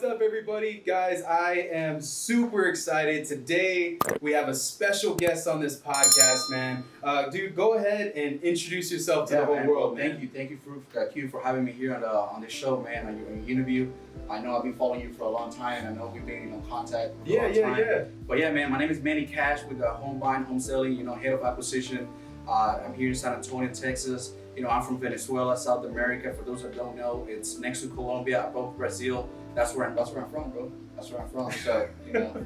What's up, everybody? Guys, I am super excited. Today, we have a special guest on this podcast, man. Dude, go ahead and introduce yourself to the whole world, man. Thank you for having me here on this show, man, on your interview. I know I've been following you for a long time. I know we've been in contact for a long time. But yeah, man, my name is Manny Cash with Home Buying, Home Selling, head of acquisition. I'm here in San Antonio, Texas. I'm from Venezuela, South America. For those that don't know, it's next to Colombia, above Brazil. That's where I'm from, bro. That's where I'm from. So,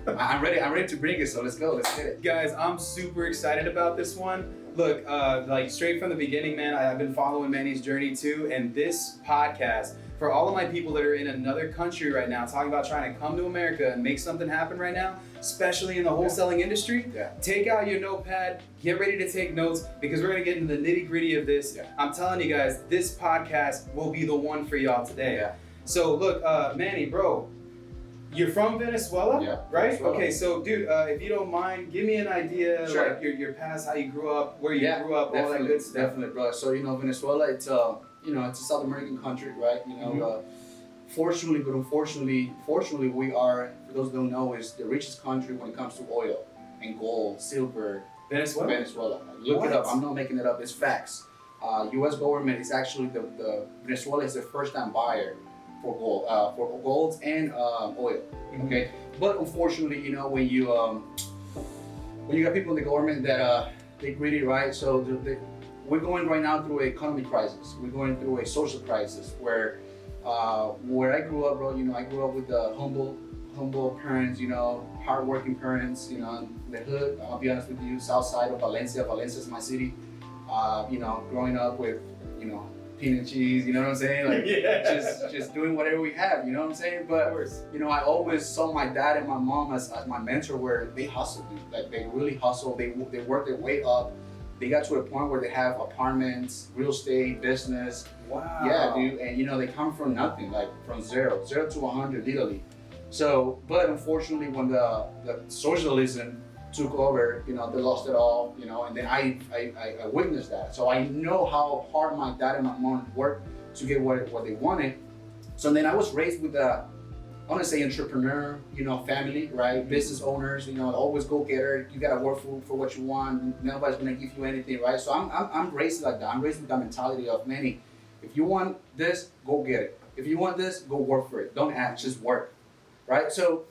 I'm ready to bring it. So let's go. Let's get it. Guys, I'm super excited about this one. Look, like straight from the beginning, man, I've been following Manny's journey too. And this podcast, for all of my people that are in another country right now, talking about trying to come to America and make something happen right now, especially in the wholesaling industry, take out your notepad, get ready to take notes, because we're going to get into the nitty gritty of this. I'm telling you guys, this podcast will be the one for y'all today. So look, Manny, bro, you're from Venezuela, right? Venezuela. Okay, so dude, if you don't mind, give me an idea, like your past, how you grew up, where you grew up, all that good stuff. Definitely, bro. So Venezuela, it's it's a South American country, right? Fortunately, but unfortunately, we are, for those who don't know, is the richest country when it comes to oil and gold, silver. Venezuela. Look it up. I'm not making it up. It's facts. U.S. government is actually the Venezuela is the first-time buyer for gold and oil. Okay, but unfortunately, when you got people in the government that they greedy, right? So we're going right now through an economy crisis. We're going through a social crisis where I grew up, bro. I grew up with humble parents, hardworking parents, in the hood. I'll be honest with you, south side of Valencia. Valencia is my city. Growing up with, peanut cheese, you know what I'm saying? Like, just doing whatever we have, you know what I'm saying? But, I always saw my dad and my mom as my mentor, where they hustled, dude. Like, they really hustled. They worked their way up. They got to a point where they have apartments, real estate, business. Wow. Yeah, dude. And, they come from nothing, like from zero to 100, literally. So, but unfortunately, when the socialism took over, they lost it all, and then I witnessed that. So I know how hard my dad and my mom worked to get what they wanted. So then I was raised with I want to say entrepreneur, family, right? Business owners, always go getter. You gotta work for what you want. Nobody's gonna give you anything, right? So I'm raised like that. I'm raised with that mentality of, Manny, if you want this, go get it. If you want this, go work for it. Don't ask, just work, right? So,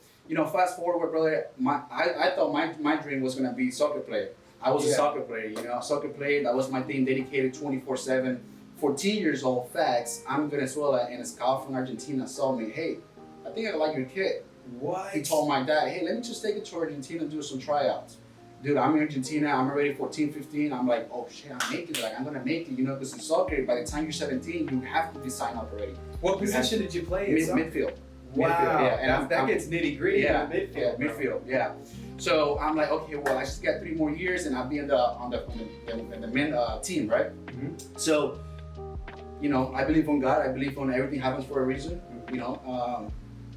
fast forward, brother, I thought my dream was gonna be soccer player. I was a soccer player, soccer player. That was my thing, dedicated 24/7. 14 years old, facts. I'm in Venezuela, and a scout from Argentina saw me. Hey, I think I like your kid. What? He told my dad, hey, let me just take it to Argentina and do some tryouts. Dude, I'm in Argentina. I'm already 14, 15. I'm like, oh shit, I'm making it. Like, I'm gonna make it. Because in soccer, by the time you're 17, you have to be signed up already. What position did you play in? Midfield. Wow, midfield, and that gets nitty gritty. Yeah, midfield. Midfield. Yeah. So I'm like, okay, well, I just got 3 more years, and I'll be in the men team, right? So, I believe on God. I believe on everything happens for a reason.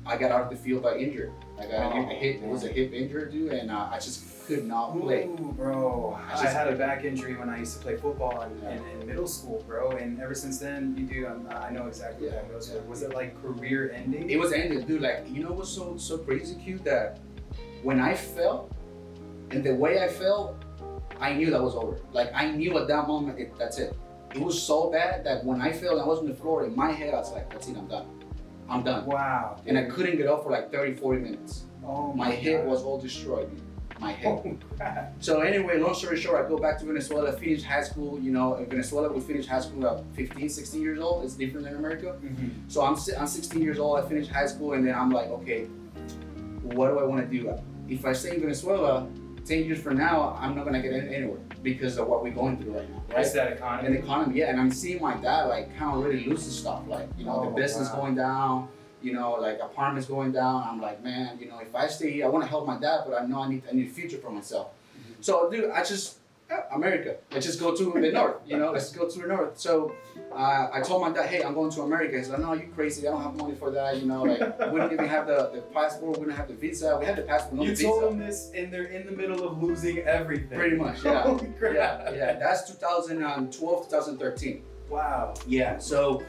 I got out of the field by injured. I got a hip. It was a hip injury, dude, and I just could not play. Ooh, bro. I had a back injury when I used to play football in middle school, bro. And ever since then, I know exactly what that goes for. Was it like career ending? It was ending, dude. Like, what's so crazy, cute, that when I fell, and the way I fell, I knew that was over. Like, I knew at that moment, that's it. It was so bad that when I fell and I was on the floor, in my head, I was like, that's it, I'm done. Wow. Dude. And I couldn't get up for like 30, 40 minutes. Oh my head was all destroyed, dude. My head. Oh, crap. So anyway, long story short, I go back to Venezuela, finish high school. In Venezuela, we finish high school at 15, 16 years old. It's different than America. So I'm 16 years old, I finished high school, and then I'm like, okay, what do I want to do? If I stay in Venezuela, 10 years from now, I'm not gonna get anywhere because of what we're going through right now, right? It's that economy. And the economy, and I'm seeing my dad like kind of really losing stuff, like the business going down, like apartments going down. I'm like, man, if I stay here, I want to help my dad, but I know I need a future for myself. So, dude, America. Let's just go to the north. Let's go to the north. So I told my dad, hey, I'm going to America. He's like, no, you crazy. I don't have money for that. Like, we don't even have the passport. We don't have the visa. We have the passport, no visa. You told them this, and they're in the middle of losing everything. Pretty much, yeah. Holy crap. Yeah. That's 2012, 2013. Wow. Yeah. So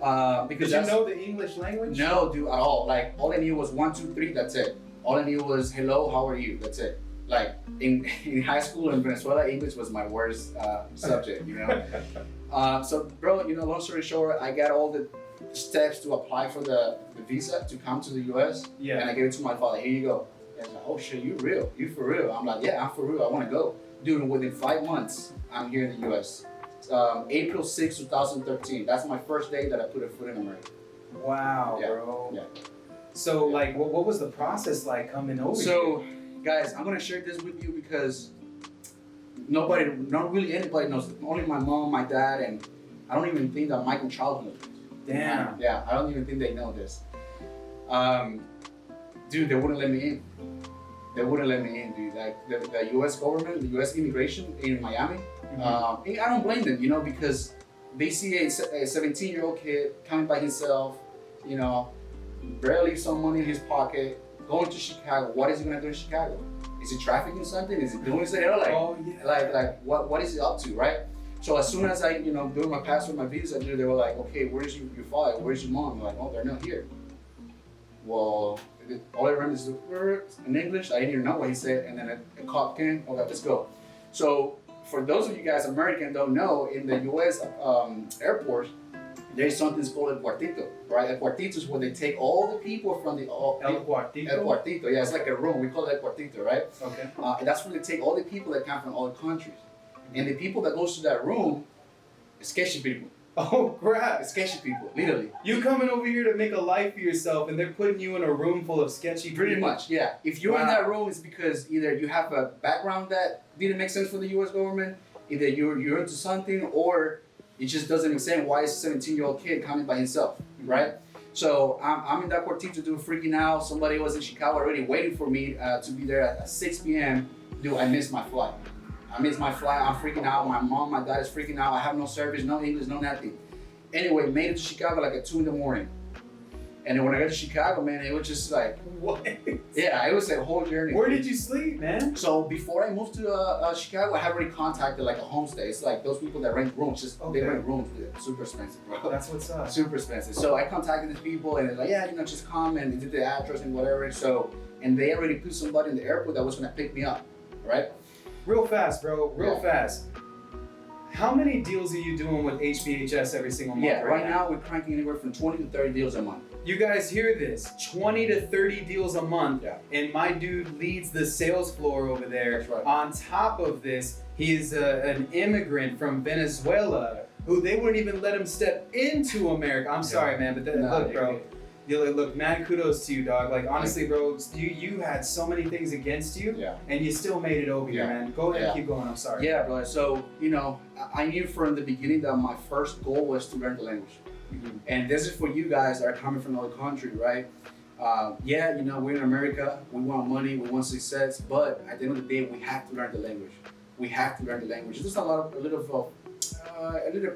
Because Did you know the English language? No, dude, at all. Like, all I knew was 1, 2, 3, that's it. All I knew was, hello, how are you? That's it. Like, in high school in Venezuela, English was my worst subject, you know? So, bro, you know, long story short, I got all the steps to apply for the visa to come to the US. Yeah. And I gave it to my father. Here you go. And he's like, oh shit, you real? You for real? I'm like, yeah, I'm for real. I want to go. Dude, within 5 months, I'm here in the US. April 6, 2013. That's my first day that I put a foot in America. Wow, Yeah. bro. Yeah. So, like, what was the process like coming over here? So, guys, I'm gonna share this with you because not really anybody knows. Only my mom, my dad, and I don't even think that Mike and Charles know this. Damn. Yeah, I don't even think they know this. Dude, they wouldn't let me in. They wouldn't let me in, dude. Like the U.S. government, the U.S. immigration in Miami. I don't blame them, you know, because they see a 17-year-old kid coming by himself, you know, barely some money in his pocket, going to Chicago. What is he gonna do in Chicago? Is he trafficking something? Is he doing something? Like, oh, yeah. like what is he up to, right? So as soon as I, you know, doing my passport, my visa, dude, they were like, okay, where's your father? Where's your mom? I'm like, oh, they're not here. Well, all I remember is in English. I didn't even know what he said, and then a cop came. Okay, let's go. So for those of you guys American don't know, in the U.S. Airport, there's something called el cuartito, right? El cuartito is where they take all the people from the El Cuartito? El cuartito, yeah, it's like a room. We call it el cuartito, right? Okay. And that's where they take all the people that come from all the countries, and the people that goes to that room, sketchy people. Oh, crap. Sketchy people, literally. You coming over here to make a life for yourself, and they're putting you in a room full of sketchy people. Pretty much, yeah. If you're in Wow. that room, it's because either you have a background that didn't make sense for the U.S. government, either you're into something, or it just doesn't make sense why is a 17-year-old kid coming by himself, right? So I'm in that cuartito, dude, freaking out. Somebody was in Chicago already waiting for me to be there at 6 p.m. Dude, I missed my flight. I'm freaking out. My mom, my dad is freaking out. I have no service, no English, no nothing. Anyway, made it to Chicago like at 2 in the morning. And then when I got to Chicago, man, it was just like, What? yeah, it was a whole journey. Where did you sleep, man? So before I moved to Chicago, I had already contacted like a homestay. It's like those people that rent rooms, Okay. they rent rooms, super expensive, bro. That's what's up. Super expensive. So I contacted these people and they're like, yeah, you know, just come, and they did the address and whatever. So, and they already put somebody in the airport that was gonna pick me up, right? Real fast, bro. Real Yeah. fast. How many deals are you doing with HBHS every single month? Yeah, right now we're cranking anywhere from 20 to 30 deals a month. You guys hear this? 20 to 30 deals a month. Yeah. And my dude leads the sales floor over there. That's right. On top of this, he is an immigrant from Venezuela who they wouldn't even let him step into America. I'm sorry, man, but Nah, look, bro. you're Look, man, kudos to you, dog. Like, honestly, bro, you had so many things against you, Yeah. and you still made it over here, Yeah. man. Go ahead and Yeah. keep going. I'm sorry. Yeah, bro. So, you know, I knew from the beginning that my first goal was to learn the language. Mhm. And this is for you guys that are coming from another country, right? Yeah, you know, we're in America, we want money, we want success, but at the end of the day, we have to learn the language. We have to learn the language. There's a little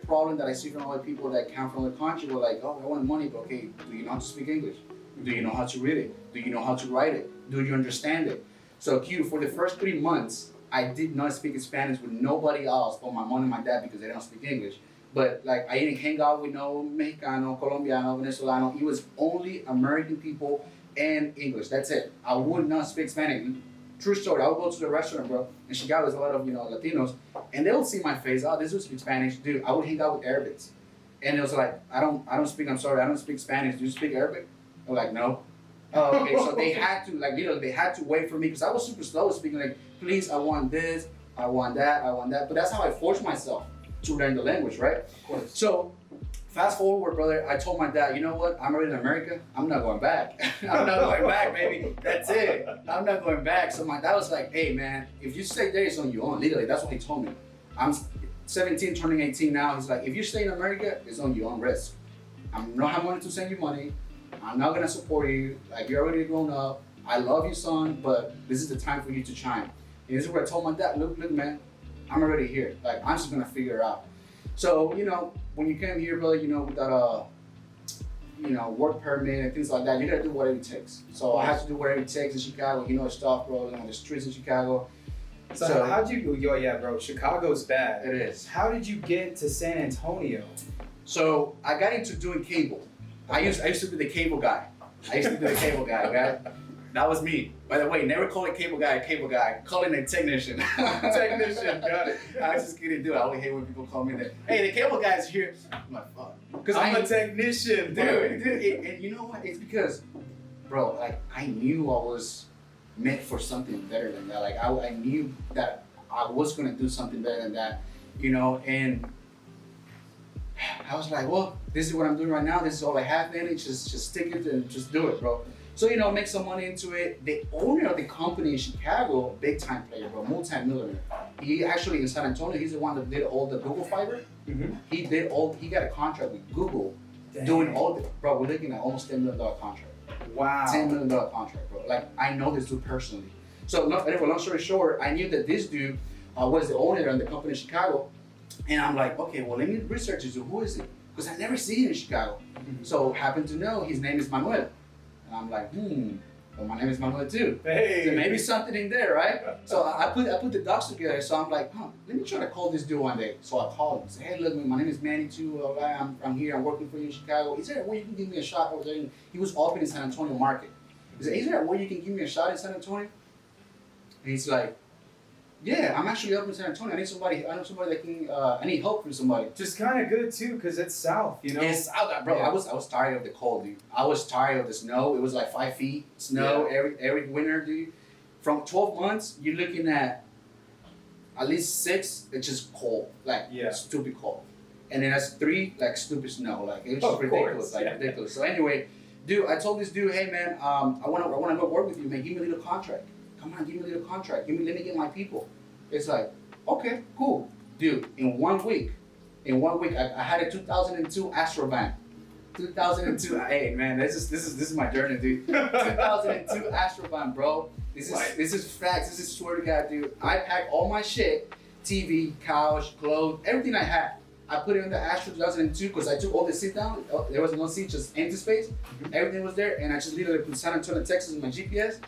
problem that I see from other people that come from the country. We're like, oh, I want money, but okay, do you know how to speak English? Do you know how to read it? Do you know how to write it? Do you understand it? So, Q, for the first 3 months, I did not speak Spanish with nobody else but my mom and my dad because they don't speak English. But like, I didn't hang out with no Mexicano, Colombiano, Venezolano. It was only American people and English. That's it. I would not speak Spanish. True story. I would go to the restaurant, bro. In Chicago, there's a lot of, you know, Latinos, and they would see my face. Oh, this dude speaks Spanish, dude. I would hang out with Arabics, and it was like, I don't speak Spanish. Do you speak Arabic? I'm like, no. Oh, okay. So they had to, like, you know, they had to wait for me because I was super slow speaking. Like, please, I want this, I want that, I want that. But that's how I forced myself to learn the language, right? Of course. So, fast forward, brother, I told my dad, you know what? I'm already in America. I'm not going back. I'm not going back, baby. That's it. I'm not going back. So my dad was like, hey, man, if you stay there, it's on your own. Literally, that's what he told me. I'm 17, turning 18 now. He's like, if you stay in America, it's on your own risk. I'm not having to send you money. I'm not going to support you. Like, you're already grown up. I love you, son, but this is the time for you to shine. And this is what I told my dad, look, man, I'm already here. Like, I'm just going to figure it out. So, you know, when you came here, brother, you know, without you know, work permit and things like that, you gotta do whatever it takes. So I had to do whatever it takes in Chicago. You know the stuff, bro, on the streets in Chicago. So how'd you, yeah, bro, Chicago's bad. It is. How did you get to San Antonio? So I got into doing cable. I used to be the cable guy. Okay? That was me. By the way, never call it cable guy. Call it a technician. Technician, got it. I was just kidding, dude. I always hate when people call me that. Hey, the cable guy's here. I'm like, fuck. Because I'm a technician, dude. And you know what? It's because, bro, like, I knew I was meant for something better than that. Like, I knew that I was going to do something better than that, you know, and I was like, well, this is what I'm doing right now. This is all I have in it. Just stick it and just do it, bro. So, you know, make some money into it. The owner of the company in Chicago, big time player, bro, multi-millionaire. He actually in San Antonio, he's the one that did all the Google fiber. Mm-hmm. He got a contract with Google. Dang. Doing all the, bro, we're looking at almost $10 million contract. Wow. $10 million contract, bro. Like, I know this dude personally. So, anyway, long story short, I knew that this dude was the owner of the company in Chicago. And I'm like, okay, well, let me research this dude. Who is it? Because I never seen him in Chicago. Mm-hmm. So, happened to know his name is Manuel. And I'm like, well, my name is Manuel too. Hey. So maybe something in there, right? So I put the dots together. So I'm like, let me try to call this dude one day. So I called him. I said, hey, look, my name is Manny too. I'm here. I'm working for you in Chicago. Is there a way you can give me a shot over there? And he was open in San Antonio market. He said, is there a way you can give me a shot in San Antonio? And he's like, yeah, I'm actually up in San Antonio. I know somebody that can. I need help from somebody. Just kind of good too, because it's south, you know. It's south, bro. Yeah. I was tired of the cold, dude. I was tired of the snow. It was like 5 feet snow every winter, dude. From 12 months, you're looking at least 6. It's just cold, like stupid cold, and then that's 3, like stupid snow. Like it was just ridiculous, ridiculous. So anyway, dude, I told this dude, hey man, I wanna go work with you, man. Give me a little contract. Come on, give me a little contract. Let me get my people. It's like, okay, cool. Dude, in 1 week, I had a 2002 Astro van. 2002, hey man, this is my journey, dude. 2002 Astro van, bro. This is facts. This is swear to God, dude. I packed all my shit, TV, couch, clothes, everything I had. I put it in the Astro 2002 because I took all the seat down. There was no seat, just empty space. Everything was there, and I just literally put San Antonio, Texas in my GPS.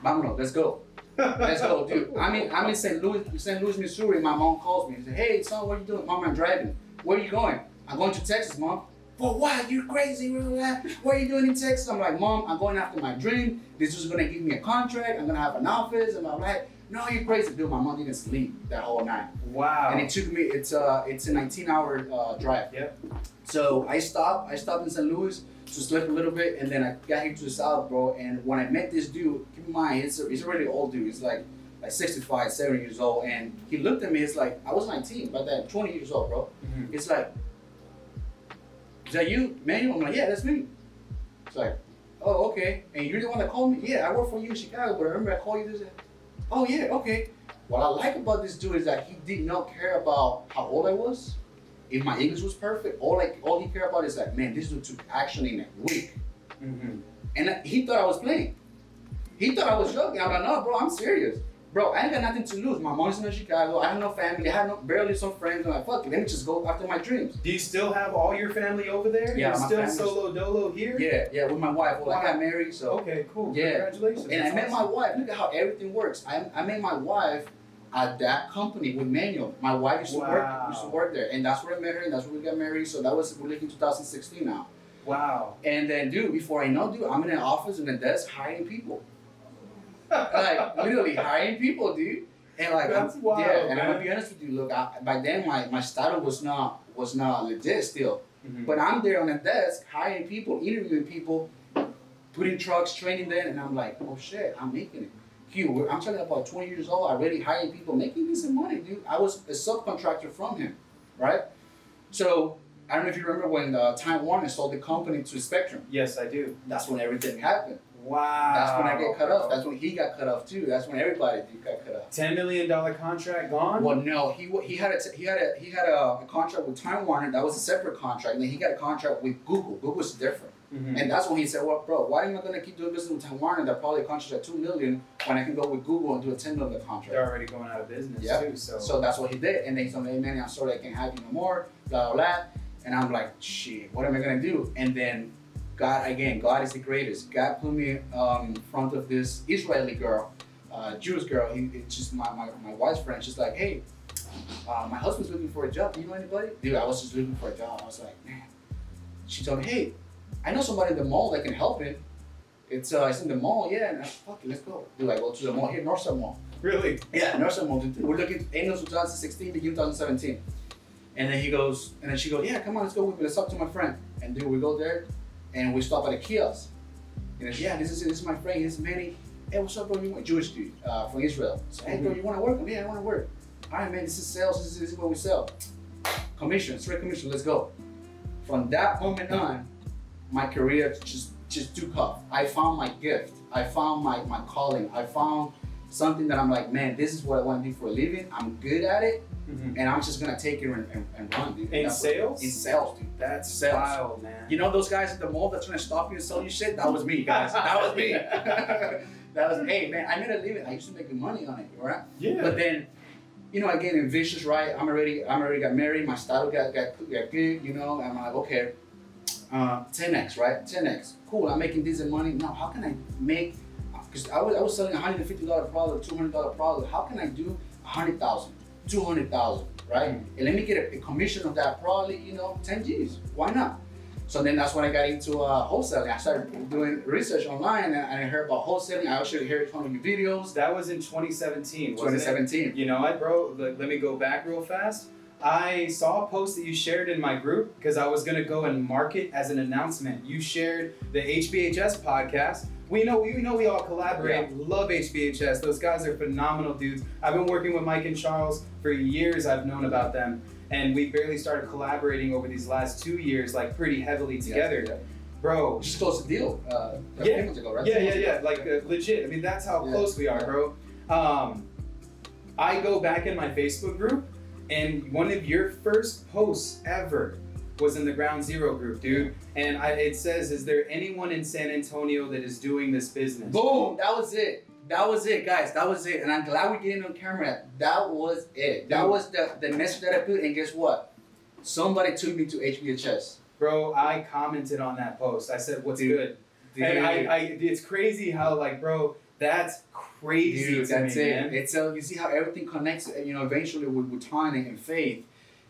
Vámonos, let's go. Let's go, dude. I'm in St. Louis, Missouri. My mom calls me and says, hey, son, what are you doing? Mom, I'm driving. Where are you going? I'm going to Texas, Mom. For what? You're crazy. What are you doing in Texas? I'm like, Mom, I'm going after my dream. This is going to give me a contract. I'm going to have an office. And I'm like, no, you're crazy. Dude, my mom didn't sleep that whole night. Wow. And it took me, it's a 19-hour drive. Yep. So I stopped in St. Louis to sleep a little bit, and then I got here to the south, bro. And when I met this dude, keep in mind, he's a really old dude. He's like 65, 70 years old. And he looked at me, it's like, I was 19, but then 20 years old, bro. Mm-hmm. It's like, is that you, Manuel? I'm like, yeah, that's me. It's like, oh, okay. And you're the one that called me? Yeah, I work for you in Chicago, but I remember I called you this. Oh, yeah, okay. What I like about this dude is that he did not care about how old I was. If my English was perfect, all he cared about is like, man, this dude took action in a week. Mm-hmm. And he thought I was playing. He thought I was joking. I'm like, no, bro, I'm serious. Bro, I ain't got nothing to lose. My mom's in Chicago. I have no family. I have barely some friends. I'm like, fuck it, let me just go after my dreams. Do you still have all your family over there? Yeah, You're still solo dolo here? Yeah, with my wife. Well, wow. I got married, so. Okay, cool. Yeah. Congratulations. And I met my wife. Look at how everything works. I met my wife at that company with Manuel. My wife used to work there, and that's where I met her, and that's where we got married. So that was, we're looking 2016 now. Wow. And then, dude, before I know, dude, I'm in an office in a desk hiring people. Like literally hiring people, dude. And like, that's wild, and I'm gonna be honest with you. Look, back then my style was not legit still, but I'm there on a desk hiring people, interviewing people, putting trucks, training them, and I'm like, oh shit, I'm making it. I'm talking about 20 years old, already hiring people, making me some money, dude. I was a subcontractor from him, right? So I don't know if you remember when Time Warner sold the company to Spectrum. Yes, I do. That's when everything happened. Wow. That's when I get cut off. That's when he got cut off too. That's when everybody got cut off. $10 million contract gone? Well, no, he had a contract with Time Warner. That was a separate contract. And then he got a contract with Google. Google's different. Mm-hmm. And that's when he said, well, bro, why am I going to keep doing business with Time Warner that probably contract at $2 million when I can go with Google and do a $10 million contract? They're already going out of business too. So that's what he did. And then he's like, hey, man, I'm sorry I can't have you no more, blah, blah, blah. And I'm like, shit, what am I going to do? And then God is the greatest. God put me in front of this Israeli girl, Jewish girl. It's just my wife's friend. She's like, hey, my husband's looking for a job. Do you know anybody? Dude, I was just looking for a job. I was like, man. She told me, hey, I know somebody in the mall that can help him. It's in the mall, yeah. And I fuck it, let's go. Dude, I go to the mall here, Northside Mall. Really? Yeah, Northside Mall. Dude, we're looking end of 2016, beginning 2017. And then she goes, yeah, come on, let's go with me. Let's talk to my friend. And dude, we go there, and we stop at a kiosk. And yeah, this is my friend. This is Manny. Hey, what's up, bro? You want Jewish dude from Israel? So, hey, bro, you want to work? Yeah, I want to work. All right, man. This is sales. This is what we sell. Commission, straight commission. Let's go. From that moment on, my career just took off. I found my gift. I found my calling. I found something that I'm like, man, this is what I want to do for a living. I'm good at it, and I'm just gonna take it and run, dude. In sales? In sales, dude. That's sales. wild, man. You know those guys at the mall that's trying to stop you and sell you shit? That was me, guys. That was me. That was, hey, man, I made a living. I used to make good money on it, right? Yeah. But then, you know, I get ambitious, right? I'm already got married. My style got good, you know. And I'm like, okay, 10x, right? 10x. Cool. I'm making decent money. Now, how can I make? Because I was selling $150 product, $200 product. How can I do 100,000, 200,000, right? And let me get a commission of that, probably, you know, 10 G's. Why not? So then that's when I got into wholesaling. I started doing research online, and I heard about wholesaling. I actually heard one of your videos. That was in 2017, wasn't 2017. it? You know what, bro? Let me go back real fast. I saw a post that you shared in my group because I was gonna go and market as an announcement. You shared the HBHS podcast. We know we all collaborate. Yeah. Love HBHS. Those guys are phenomenal dudes. I've been working with Mike and Charles for years. I've known about them. And we barely started collaborating over these last 2 years, like pretty heavily together. Yeah. Bro. Just closed the deal. Yeah. Months ago, right? Yeah. Like legit. I mean, that's how close we are, bro. I go back in my Facebook group, and one of your first posts ever was in the Ground Zero group, dude. And it says, is there anyone in San Antonio that is doing this business? Boom, that was it. That was it, guys. That was it. And I'm glad we get it on camera. That was it. That was the message that I put. And guess what? Somebody took me to HBHS. Bro, I commented on that post. I said, what's good? Dude. And it's crazy how, like, bro, that's crazy. Dude, that's me, it. Man. It's you see how everything connects, you know, eventually with time and faith.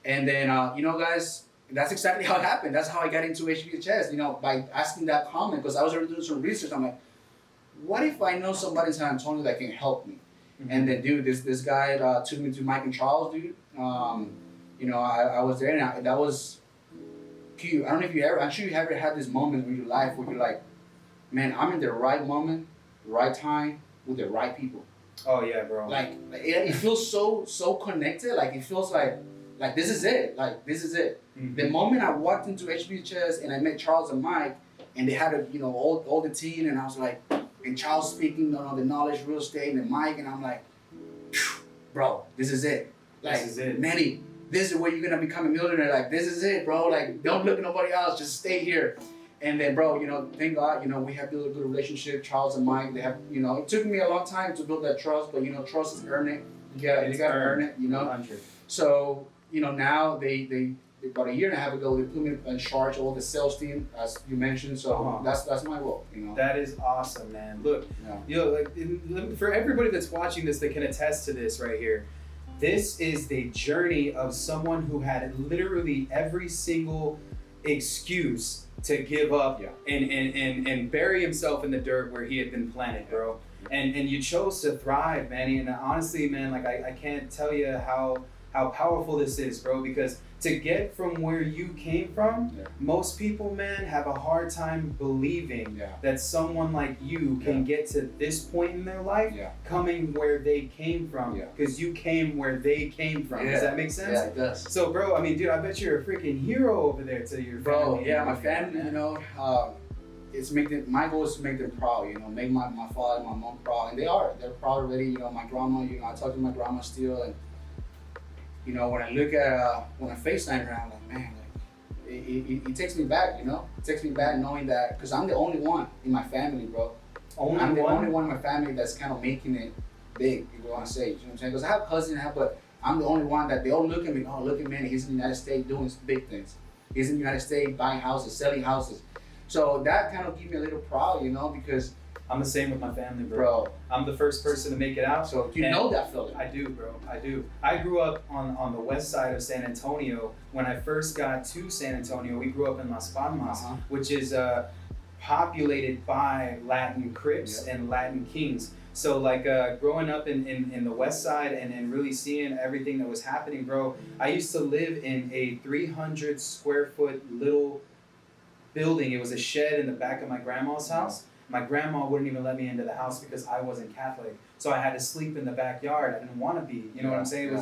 And then, you know, guys, that's exactly how it happened. That's how I got into HBHS, you know, by asking that comment, because I was already doing some research. I'm like, what if I know somebody in San Antonio that can help me? And then, dude, this guy took me to Mike and Charles, dude. You know, I was there, and that was cute. I don't know if I'm sure you ever had this moment in your life where you're like, man, I'm in the right moment, right time, with the right people. Oh yeah, bro. Like it feels so connected. Like it feels like this is it. Like this is it. The moment I walked into HBHS and I met Charles and Mike, and they had all the team, and I was like, and Charles speaking on the knowledge, real estate, and Mike, and I'm like, bro, this is it. Like, this is it. Manny, this is where you're gonna become a millionaire. Like, this is it, bro. Like, don't look at nobody else. Just stay here. And then, bro, you know, thank God, you know, we have built a good relationship. Charles and Mike, they have, you know, it took me a long time to build that trust, but you know, trust is earn it. You gotta earn it, you know. 100. So, you know, now they about a year and a half ago, they put me in charge of all the sales team, as you mentioned. So that's my role, you know. That is awesome, man. Look, you know, like for everybody that's watching this that can attest to this right here, this is the journey of someone who had literally every single excuse to give up and bury himself in the dirt where he had been planted, bro. And you chose to thrive, Manny. And honestly, man, like I can't tell you how powerful this is, bro, because to get from where you came from, most people, man, have a hard time believing that someone like you can get to this point in their life coming where they came from, because you came where they came from. Does that make sense? Yeah, it does. So, bro, I mean, dude, I bet you're a freaking hero over there to your family. Bro, my family, you know, my goal is to make them proud, you know, make my father and my mom proud, and they're proud already. You know, my grandma, you know, I talk to my grandma still, and you know, when I look at when I FaceTime her, I'm like, man, like it takes me back, you know, it takes me back knowing that, because I'm the only one in my family, bro. I'm the only one in my family that's kind of making it big, you want to say, you know what I'm saying? Because I have cousins, but I'm the only one that they all look at me, oh, look at Manny, he's in the United States doing big things. He's in the United States buying houses, selling houses. So that kind of gives me a little proud, you know, because I'm the same with my family, Bro. I'm the first person to make it out. So you know that feeling. I do, bro. I do. I grew up on the west side of San Antonio. When I first got to San Antonio, we grew up in Las Palmas, which is populated by Latin Crips and Latin Kings. So like growing up in the west side and really seeing everything that was happening, bro, I used to live in a 300 square foot little building. It was a shed in the back of my grandma's house. My grandma wouldn't even let me into the house because I wasn't Catholic. So I had to sleep in the backyard. I didn't want to be, you know what I'm saying?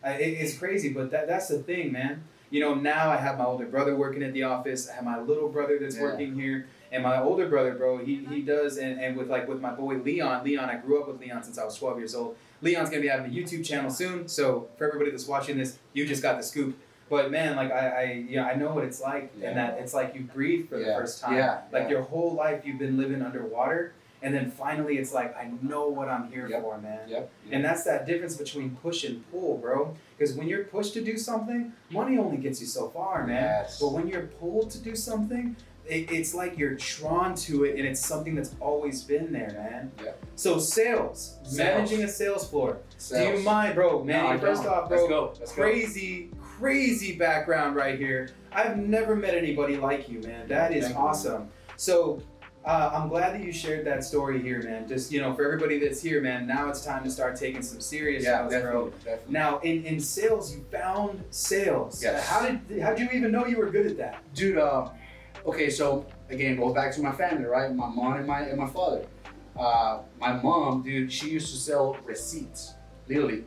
It's crazy, but that's the thing, man. You know, now I have my older brother working at the office. I have my little brother that's working here. And my older brother, bro, he does, and with my boy Leon, I grew up with Leon since I was 12 years old. Leon's going to be having a YouTube channel soon. So for everybody that's watching this, you just got the scoop. But man, like I know what it's like, and that it's like you breathe for the first time. Like your whole life you've been living underwater, and then finally it's like I know what I'm here for, man. And that's that difference between push and pull, bro. Because when you're pushed to do something, money only gets you so far, man. But when you're pulled to do something, it's like you're drawn to it, and it's something that's always been there, man. So sales, managing a sales floor. Do you mind, bro? Man, first off, bro, let's go. Crazy background right here. I've never met anybody like you, man. That is awesome. So I'm glad that you shared that story here, man. Just, you know, for everybody that's here, man, now it's time to start taking some serious notes, bro. Definitely. Now, in sales, you found sales. Yes. How'd you even know you were good at that? Dude, okay, so again, goes back to my family, right? My mom and my father. My mom, dude, she used to sell receipts, literally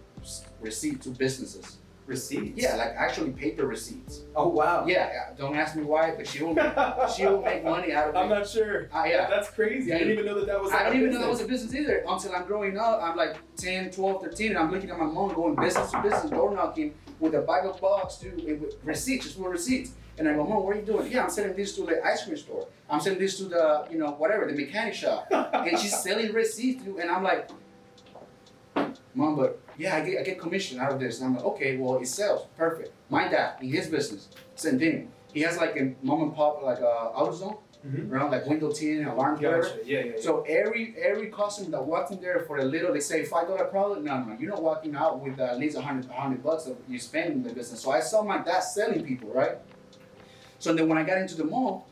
receipts to businesses. Receipts? Yeah, like actually paper receipts. Oh wow. Yeah, don't ask me why, but she will make money out of it. I'm not sure. That's crazy. I didn't even know that was I didn't even know that was a business either until I'm growing up. I'm like 10, 12, 13, and I'm looking at my mom going business to business, door knocking with a bag of box, dude, with receipts, just for receipts. And I go, Mom, what are you doing? Yeah, I'm selling this to the ice cream store. I'm selling this to the, you know, whatever, the mechanic shop. And she's selling receipts, dude, and I'm like, Mom, but yeah, I get commission out of this. And I'm like, okay, well, it sells. Perfect. My dad, in his business, same thing. He has like a mom and pop, like AutoZone, around like window tint, alarm, whatever. Yeah. So every customer that walks in there for a little, they say $5 product. No, you're not walking out with at least $100 that you spend in the business. So I saw my dad selling people, right? So then when I got into the mall,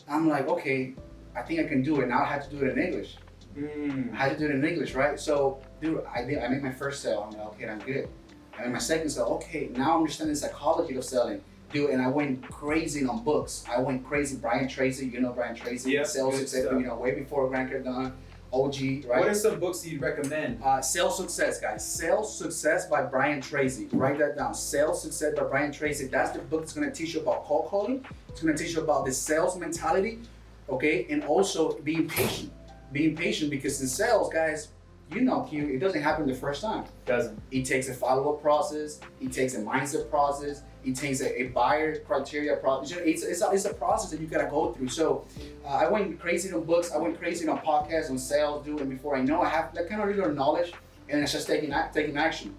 I'm like, okay, I think I can do it. Now I have to do it in English. I had to do it in English, right? So, dude, I made my first sale. I'm like, okay, I'm good. I made my second sale. Okay, now I understand the psychology of selling. Dude, and I went crazy on books. I went crazy. Brian Tracy, you know Brian Tracy, Sales Success, you know, way before Grant Cardone, OG, right? What are some books you'd recommend? Sales Success, guys. Sales Success by Brian Tracy. Write that down. Sales Success by Brian Tracy. That's the book that's going to teach you about cold calling. It's going to teach you about the sales mentality, okay? And also being patient. Being patient, because in sales, guys, you know, Q, it doesn't happen the first time. Doesn't. It takes a follow-up process. It takes a mindset process. It takes a buyer criteria process. It's a process that you gotta go through. So I went crazy on books. I went crazy on podcasts, on sales, dude. And before I know, I have that kind of little knowledge, and it's just taking action.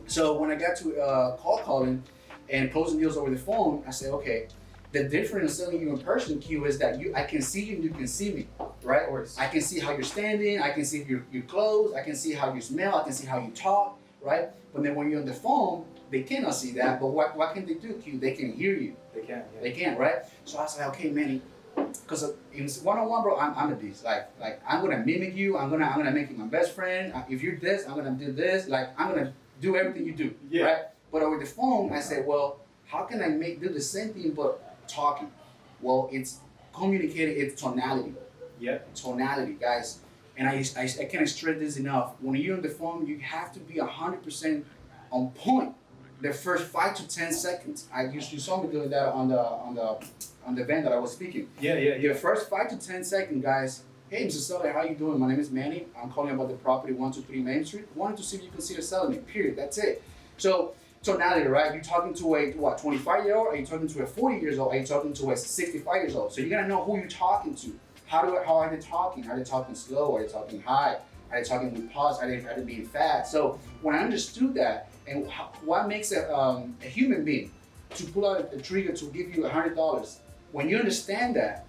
So when I got to cold calling and closing deals over the phone, I said, okay. The difference in selling you in person, Q, is that I can see you and you can see me, right? Of course. I can see how you're standing, I can see your clothes, I can see how you smell, I can see how you talk, right? But then when you're on the phone, they cannot see that, but what can they do, Q? They can hear you. They can, yeah. They can, right? So I was like, okay, Manny, because in one-on-one, bro, I'm a beast. Like I'm gonna mimic you, I'm gonna make you my best friend. If you're this, I'm gonna do this. Like I'm gonna do everything you do, right? But over the phone, I said, well, how can I do the same thing but talking? Well, it's communicating, it's tonality. Tonality, guys. And I can't stress this enough. When you're on the phone, you have to be 100% on point. The first 5 to 10 seconds. You saw me doing that on the event that I was speaking. The first 5 to 10 seconds, guys. Hey, Mr. Seller, how you doing? My name is Manny. I'm calling about the property 123 Main Street. Wanted to see if you consider selling it. Period. That's it. So tonality, right? You're talking to a 25-year-old? Are you talking to a 40 years old? Are you talking to a 65 years old? So you gotta know who you're talking to. How are they talking? Are they talking slow? Are they talking high? Are they talking with pause? Are they being fast? So when I understood that, and what makes a human being to pull out a trigger to give you $100, when you understand that,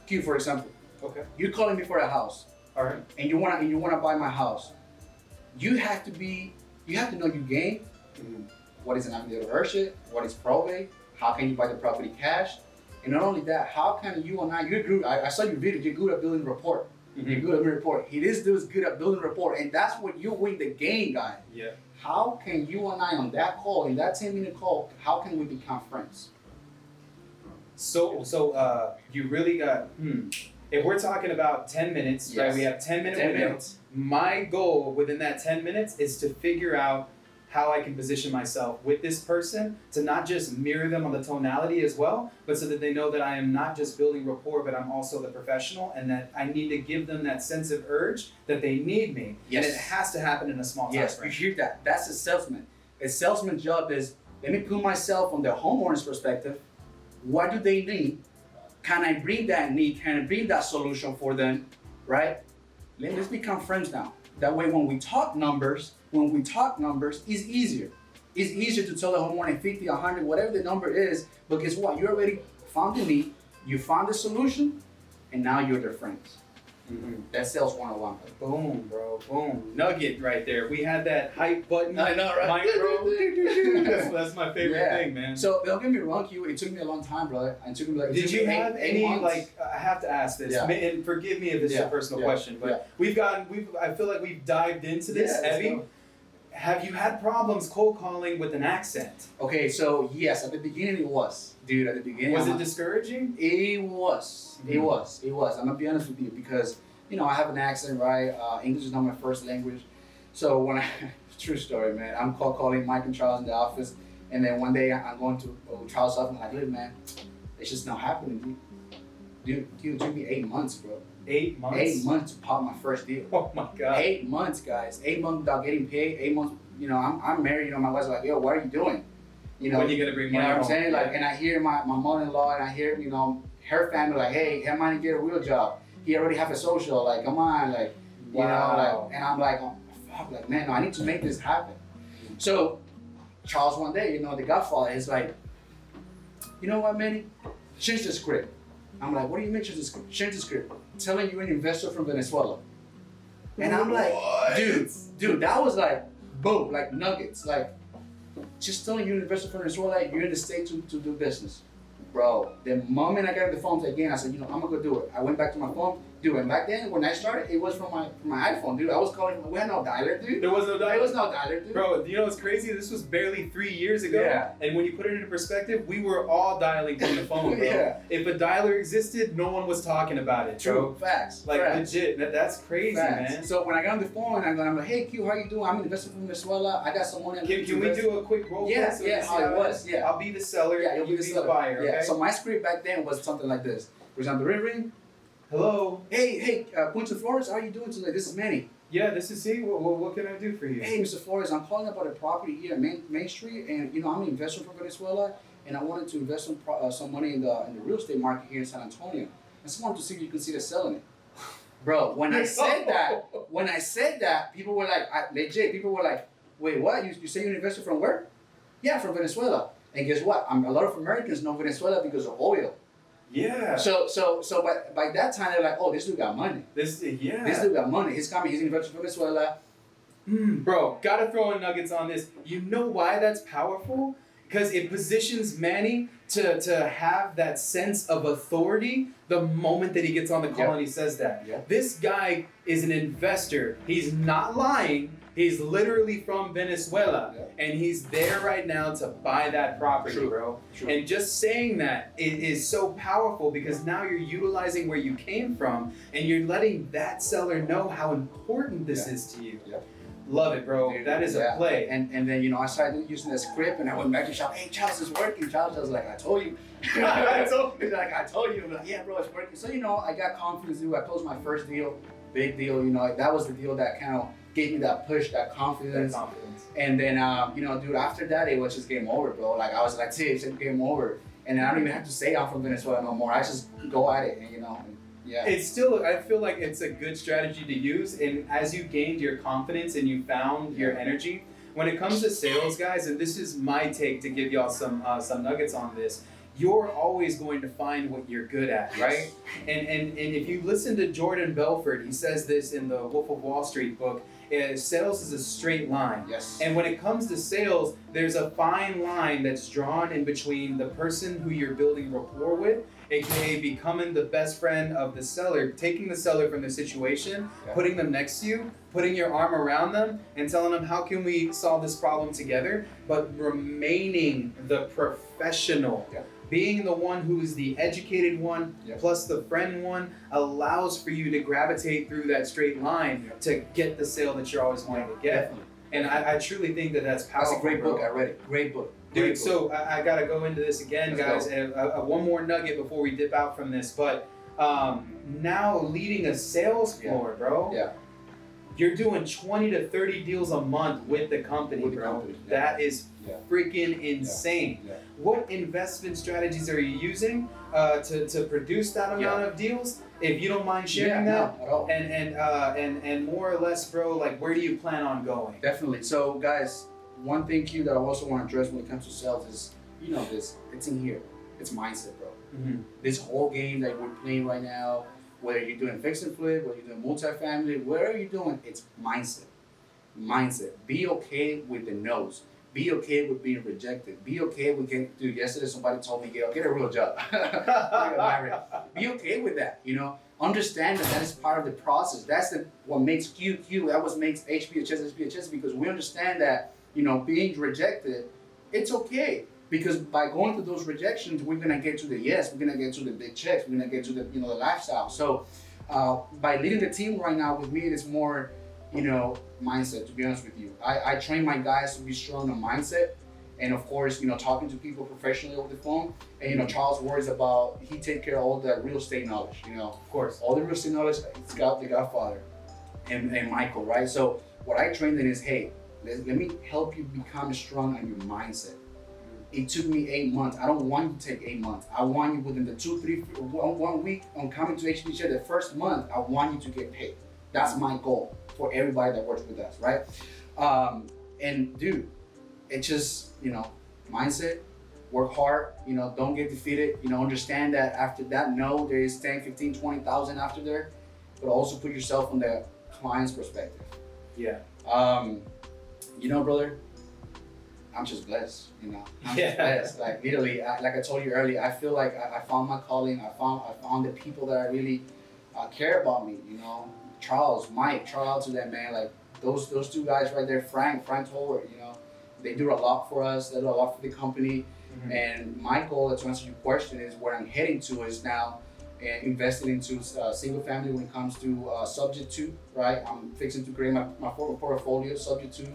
Q, for example, Okay. You're calling me for a house, All right. and you wanna buy my house. You have to know your game. Mm-hmm. What is an affidavit of ownership? What is probate? How can you buy the property cash? And not only that, how can you and you're good. I saw your video. You're good at building rapport. Mm-hmm. You're good at building rapport. This dude is good at building rapport, and that's what you win the game, guy. Yeah. How can you and I on that call, in that 10-minute call, how can we become friends? So you really got. If we're talking about 10 minutes, right? Yes. We have 10-minute 10 window. minutes. My goal within that 10 minutes is to figure out how I can position myself with this person to not just mirror them on the tonality as well, but so that they know that I am not just building rapport, but I'm also the professional, and that I need to give them that sense of urge that they need me. Yes. And it has to happen in a small time Yes, frame. you hear that. That's a salesman. A salesman's job is, let me put myself on the homeowner's perspective. What do they need? Can I bring that need? Can I bring that solution for them? Right? Let's become friends now. That way, when we talk numbers, it's easier. It's easier to tell the homeowner 50, 100, whatever the number is. But guess what? You already found the need, you found the solution, and now you're their friends. Mm-hmm. That's sales 101. Boom, bro. Boom. Nugget right there. We had that hype button. I know, right? Micro. that's my favorite thing, man. So don't get me wrong, Q. It took me a long time, brother. It took me Did you have any months. like? I have to ask this, Yeah. and forgive me if this is a personal question, but I feel like we've dived into this heavy. Have you had problems cold calling with an accent? Okay, so yes, at the beginning it was, dude. At the beginning, Was it discouraging? It was. It was. I'm gonna be honest with you because I have an accent, right? English is not my first language, so when true story, man. I'm calling Mike and Charles in the office, and then one day I'm going to Charles' office and I'm like, look, man, it's just not happening, dude. It took me 8 months, bro. 8 months. 8 months to pop my first deal. Oh my God. 8 months, guys. 8 months without getting paid. 8 months. I'm married. My wife's like, yo, what are you doing? When are you gonna bring money what I'm home? saying? Like, and I hear my mother-in-law, and I hear her family like, hey, have money get a real job. He already have a social. Like, come on, like, and I'm like, oh, fuck, like, man, no, I need to make this happen. So, Charles one day, the Godfather, is like, you know what, Manny? Change the script. I'm like, what do you mean change the script? Change the script. Telling you're an investor from Venezuela. And I'm like, What? dude, that was like, boom, like nuggets. Like, just telling you're an investor from Venezuela, you're in the state to do business. Bro, the moment I got on the phone again, I said, I'm gonna go do it. I went back to my phone, dude, and back then, when I started, it was from my iPhone, dude. I was calling, we had no dialer, dude. There was no dialer? There was no dialer, dude. Bro, you know what's crazy? This was barely 3 years ago. Yeah. And when you put it into perspective, we were all dialing from the phone, bro. Yeah. If a dialer existed, no one was talking about it, bro. True, facts. Like, facts. legit. That's crazy, Facts. man. So when I got on the phone, I'm like, hey, Q, how you doing? I'm an investor from Venezuela. I got some money. Can we do a quick role play? Yeah, so we yeah, can how see it was, is? yeah. I'll be the seller, Yeah, you'll be the seller. buyer, okay? Yeah, so my script back then was something like this. For example, ring. Hello? Hey, Punta Flores, how are you doing today? This is Manny. Yeah, this is he. What can I do for you? Hey, Mr. Flores, I'm calling about a property here at Main Street, and I'm an investor from Venezuela, and I wanted to invest some money in the real estate market here in San Antonio. I just wanted to see if you consider selling it. Bro, when I said that, people were like, legit, people were like, wait, what? You say you're an investor from where? Yeah, from Venezuela. And guess what? A lot of Americans know Venezuela because of oil. Yeah. So by that time they're like, oh, this dude got money. This dude got money. He's coming. He's an investor from Venezuela. Bro, gotta throw in nuggets on this. You know why that's powerful? Because it positions Manny to have that sense of authority the moment that he gets on the call and he says that. Yep. This guy is an investor. He's not lying. He's literally from Venezuela, and he's there right now to buy that property, bro. True. And just saying that is so powerful because now you're utilizing where you came from, and you're letting that seller know how important this is to you. Yep. Love it, bro. Dude, that is a play. And then I started using the script, and I went back to shop. Hey, Charles, it's working. Charles was like, I told you. I told you. I'm like, yeah, bro, it's working. So I got confidence. Dude, I closed my first deal, big deal. That was the deal that kind of gave me that push, that confidence. And then, dude, after that, it was just game over, bro. Like, I was like, see, it's game over. And I don't even have to say I'm from Venezuela no more. I just go at it, and yeah. It's still, I feel like it's a good strategy to use. And as you gained your confidence and you found your energy, when it comes to sales, guys, and this is my take to give y'all some nuggets on this, you're always going to find what you're good at, right? And if you listen to Jordan Belfort, he says this in the Wolf of Wall Street book, sales is a straight line. Yes. And when it comes to sales, there's a fine line that's drawn in between the person who you're building rapport with, aka becoming the best friend of the seller, taking the seller from the situation, putting them next to you, putting your arm around them, and telling them, how can we solve this problem together, but remaining the professional. Being the one who is the educated one, plus the friend one, allows for you to gravitate through that straight line to get the sale that you're always wanting to get. Definitely. And I truly think that that's powerful. That's a great book. I read it. Great book. Dude, so I got to go into this again, guys. One more nugget before we dip out from this. But now leading a sales floor, bro. Yeah. You're doing 20 to 30 deals a month with the company, bro. That is freaking insane. What investment strategies are you using to produce that amount of deals? If you don't mind sharing that, not at all. And more or less, bro, like where do you plan on going? Definitely. So, guys, one thing that I also want to address when it comes to sales is, you know, it's in here. It's mindset, bro. This whole game that we're playing right now, whether you're doing fix and flip, whether you're doing multifamily, whatever you're doing, it's mindset. Mindset. Be okay with the no's. Be okay with being rejected. Be okay with getting, dude, yesterday somebody told me, get a real job. Be okay with that, you know. Understand that is part of the process. That's what makes QQ, that what makes HBHS, because we understand that, you know, being rejected, it's okay. Because by going through those rejections, we're gonna get to the yes, we're gonna get to the big checks, we're gonna get to the, you know, the lifestyle. So by leading the team right now with me, it's more, you know, mindset, to be honest with you. I train my guys to be strong in mindset. And of course, you know, talking to people professionally over the phone. And, you know, Charles worries about, he take care of all the real estate knowledge, you know. Of course. All the real estate knowledge, it's got the Godfather and Michael, right? So what I trained in is, hey, let me help you become strong on your mindset. It took me 8 months. I don't want you to take 8 months. I want you within the 1 week on coming to HBC, the first month, I want you to get paid. That's my goal for everybody that works with us, right? And dude, it's just, you know, mindset, work hard, you know, don't get defeated, you know, understand that after that no, there is 10, 15, 20,000 after there, but also put yourself on the client's perspective. Yeah. You know, brother, I'm just blessed, you know. I'm just blessed. Like literally, like I told you earlier, I feel like I found my calling. I found the people that I really care about me, you know. Charles, Mike, shout out to them, man. Like those two guys right there, Frank Howard, you know, they do a lot for us. They do a lot for the company. And my goal, to answer your question, is where I'm heading to is now investing into single family when it comes to subject to, right? I'm fixing to create my portfolio subject to.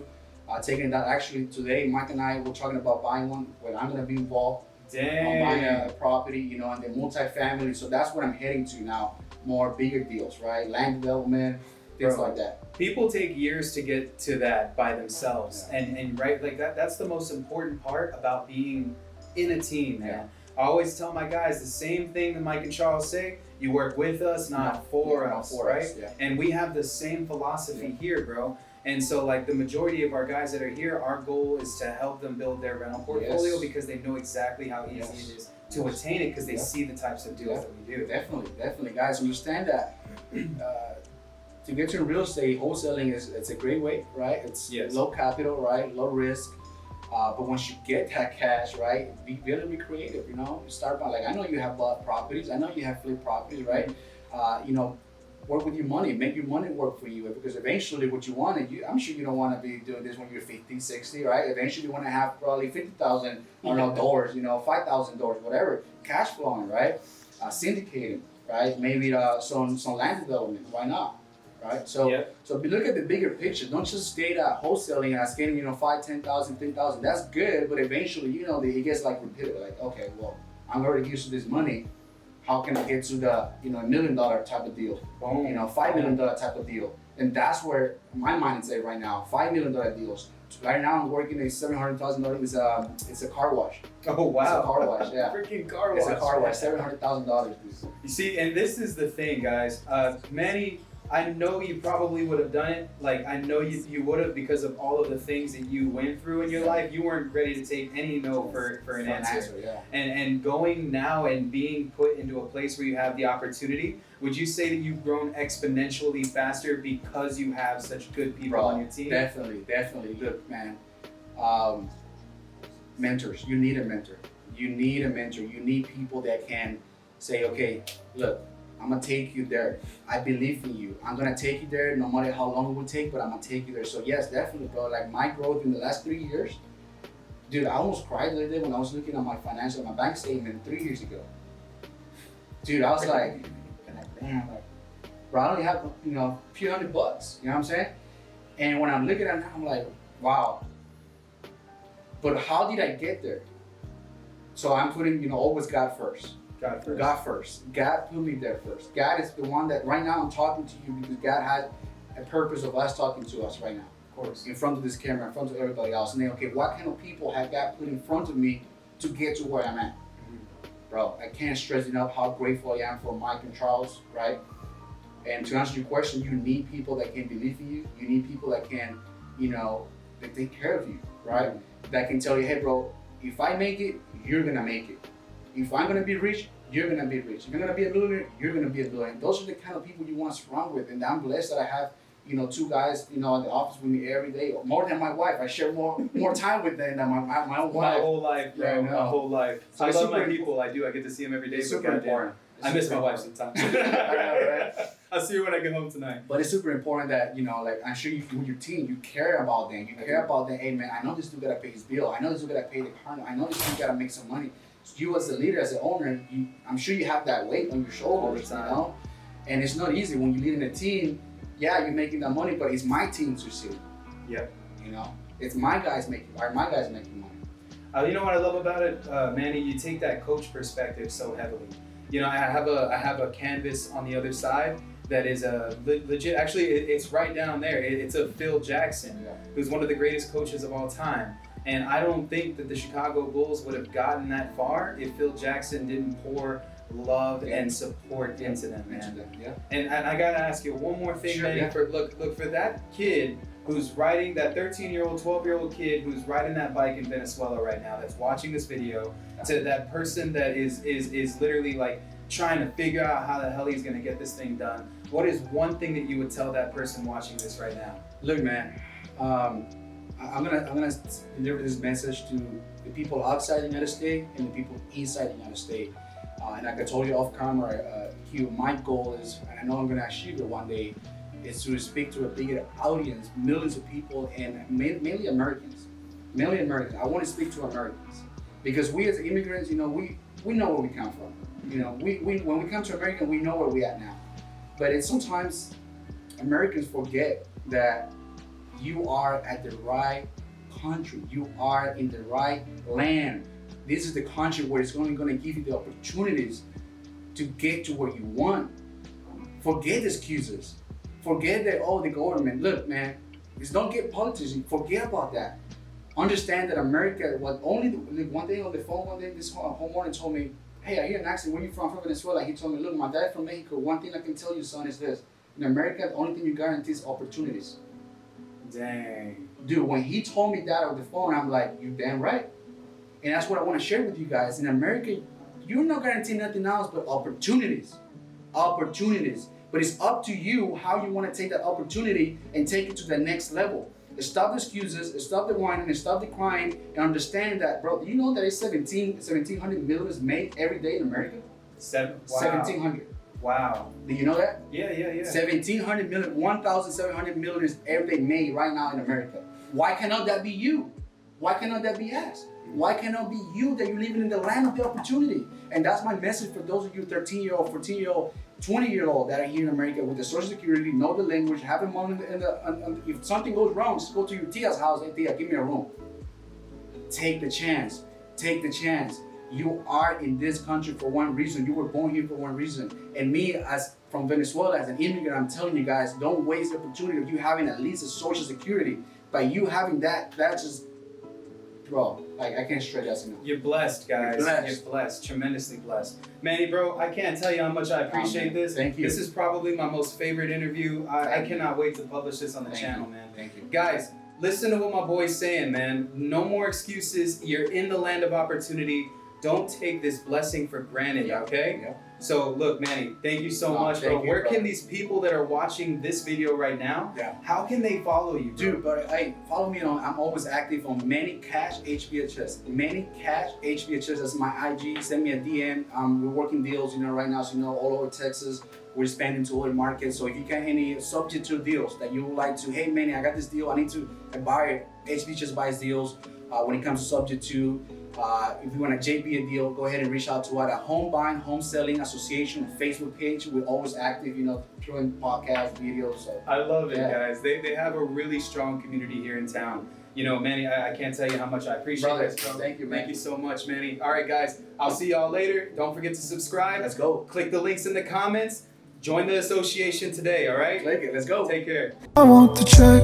Taking that, actually today, Mike and I were talking about buying one where I'm gonna be involved. Dang. Buying a property, you know, and the multifamily. So that's what I'm heading to now. More bigger deals, right? Land development, things like that. People take years to get to that by themselves. And right, like that's the most important part about being in a team, man. I always tell my guys the same thing that Mike and Charles say. You work with us, not for us, right? And we have the same philosophy here, bro. And so like the majority of our guys that are here, our goal is to help them build their rental portfolio because they know exactly how easy it is to attain it because they see the types of deals that we do. Definitely. Guys, understand that to get to real estate, wholesaling it's a great way, right? It's low capital, right? Low risk. But once you get that cash, right, be really creative, you know? You start by, like, I know you have bought properties. I know you have flipped properties, right? You know, work with your money, make your money work for you, because eventually what you want, I'm sure you don't want to be doing this when you're 50, 60, right? Eventually you want to have probably $50,000 doors, you know, $5,000, whatever, cash flowing, right? Syndicating, right? Maybe some land development, why not? Right? So so look at the bigger picture. Don't just stay at wholesaling as getting, you know, 5, 10,000, 10,000. That's good, but eventually, you know, it gets like repetitive. Like, okay, well, I'm already used to this money. How can I get to the, you know, $1 million type of deal? You know, $5 million type of deal. And that's where my mind is at right now. $5 million deals. Right now, I'm working a $700,000. It's a car wash. Oh wow! It's a car wash. Yeah. Freaking car wash. It's a car wash. $700,000. You see, and this is the thing, guys. Manny I know you probably would have done it. Like, I know you would have, because of all of the things that you went through in your life. You weren't ready to take any no for an answer. Yeah. And going now and being put into a place where you have the opportunity, would you say that you've grown exponentially faster because you have such good people on your team? Definitely. Look, man, mentors. You need a mentor. You need people that can say, okay, look, I'm gonna take you there. I believe in you. I'm gonna take you there no matter how long it will take, but I'm gonna take you there. So yes, definitely, bro. Like my growth in the last 3 years, dude, I almost cried the other day when I was looking at my bank statement 3 years ago. Dude, I was like, damn, like, bro, I only have, a few $100, you know what I'm saying? And when I'm looking at it now, I'm like, wow. But how did I get there? So I'm putting, always God first. God first. God put me there first. God is the one that right now I'm talking to you because God had a purpose of us talking to us right now. Of course. In front of this camera, in front of everybody else. And then, okay, what kind of people have God put in front of me to get to where I'm at? Bro, I can't stress enough how grateful I am for Mike and Charles, right? And to answer your question, you need people that can believe in you. You need people that can, that take care of you, right? That can tell you, hey, bro, if I make it, you're gonna make it. If I'm gonna be rich, you're gonna be rich. If you're gonna be a millionaire, you're gonna be a millionaire. Those are the kind of people you want to surround with. And I'm blessed that I have, two guys, in the office with me every day, more than my wife. I share more time with them than my own wife. My whole life, bro. Yeah, my whole life. So I love my super, people. I do. I get to see them every day. It's super important. I miss my wife sometimes. I know, right? I'll see her when I get home tonight. But it's super important that, like, I'm sure you, with your team, you care about them. You care about them. Hey, man, I know this dude gotta pay his bill. I know this dude gotta pay the car. I know this dude gotta make some money. So you as a leader, as an owner, I'm sure you have that weight on your shoulders, And it's not easy when you're leading a team. Yeah, you're making that money, but it's my team to see. Yeah. It's my guys making money. You know what I love about it, Manny? You take that coach perspective so heavily. I have a canvas on the other side that is a legit. Actually, it's right down there. It's a Phil Jackson, who's one of the greatest coaches of all time. And I don't think that the Chicago Bulls would have gotten that far if Phil Jackson didn't pour love and support into them, man. And I gotta ask you one more thing, Manny. For that kid who's riding, that 13-year-old, 12-year-old kid who's riding that bike in Venezuela right now, that's watching this video, to that person that is literally like trying to figure out how the hell he's gonna get this thing done. What is one thing that you would tell that person watching this right now? Look, man, I'm gonna deliver this message to the people outside the United States and the people inside the United States. And like I told you off camera, Hugh, my goal is, and I know I'm gonna achieve it one day, is to speak to a bigger audience, millions of people, and mainly Americans. I want to speak to Americans because we as immigrants, we know where we come from. When we come to America, we know where we're at now. But sometimes Americans forget that you are at the right country. You are in the right land. This is the country where it's only going to give you the opportunities to get to where you want. Forget excuses. Forget that, the government. Look, man, don't get politicians. Forget about that. Understand that America, one day on the phone, one day this whole morning told me, hey, I hear an accent. Where you from? From Venezuela. He told me, look, my dad from Mexico. One thing I can tell you, son, is this. In America, the only thing you guarantee is opportunities. Dang. Dude, when he told me that on the phone, I'm like, you damn right. And that's what I want to share with you guys. In America, you're not guaranteed nothing else but opportunities. But it's up to you how you want to take that opportunity and take it to the next level. Stop the excuses, stop the whining, and stop the crying, and understand that, bro, do you know that it's 1,700 million made every day in America? 1,700. Wow. Do you know that? Yeah. 1,700 million, 1,700 million is every day made right now in America. Why cannot that be you? Why cannot that be us? Why cannot be you that you're living in the land of the opportunity? And that's my message for those of you 13-year-old, 14-year-old, 20-year-old that are here in America with the Social Security, know the language, have a money if something goes wrong, just go to your tia's house. Hey, tia, give me a room. Take the chance. You are in this country for one reason. You were born here for one reason. And me, as from Venezuela, as an immigrant, I'm telling you guys, don't waste the opportunity of you having at least a Social Security. By you having that, bro, I can't stress that enough. You're blessed, guys. Blessed. You're blessed. Tremendously blessed. Manny, bro, I can't tell you how much I appreciate this. Thank you. This is probably my most favorite interview. I Thank you. cannot wait to publish this on the Thank channel, you. man. Thank you. Guys, listen to what my boy's saying, man. No more excuses. You're in the land of opportunity. Don't take this blessing for granted, okay? Yeah. So, look, Manny, thank you so much, bro. thank you, Where bro. can these people that are watching this video right now, how can they follow you, bro? Dude, but hey, follow me on, I'm always active on Manny Cash HBHS. Manny Cash HBHS, that's my IG. Send me a DM. We're working deals, you know, right now, so you know, all over Texas. We're expanding to other markets. So if you got any subject to deals that you would like to, hey, Manny, I got this deal. I need to buy it. HBHS buys deals. When it comes to subject to, if you want a JB a deal, go ahead and reach out to our Home Buying, Home Selling Association Facebook page. We're always active, you know, doing podcasts, videos. So. I love it, guys. They have a really strong community here in town. You know, Manny, I can't tell you how much I appreciate this, bro. Thank you, man. Thank you so much, Manny. All right, guys, I'll see y'all later. Don't forget to subscribe. Let's go. Click the links in the comments. Join the association today, all right? Click it. Let's go. Take care. I want the check.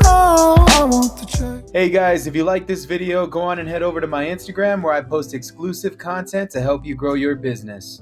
I want the check. Hey guys, if you like this video, go on and head over to my Instagram where I post exclusive content to help you grow your business.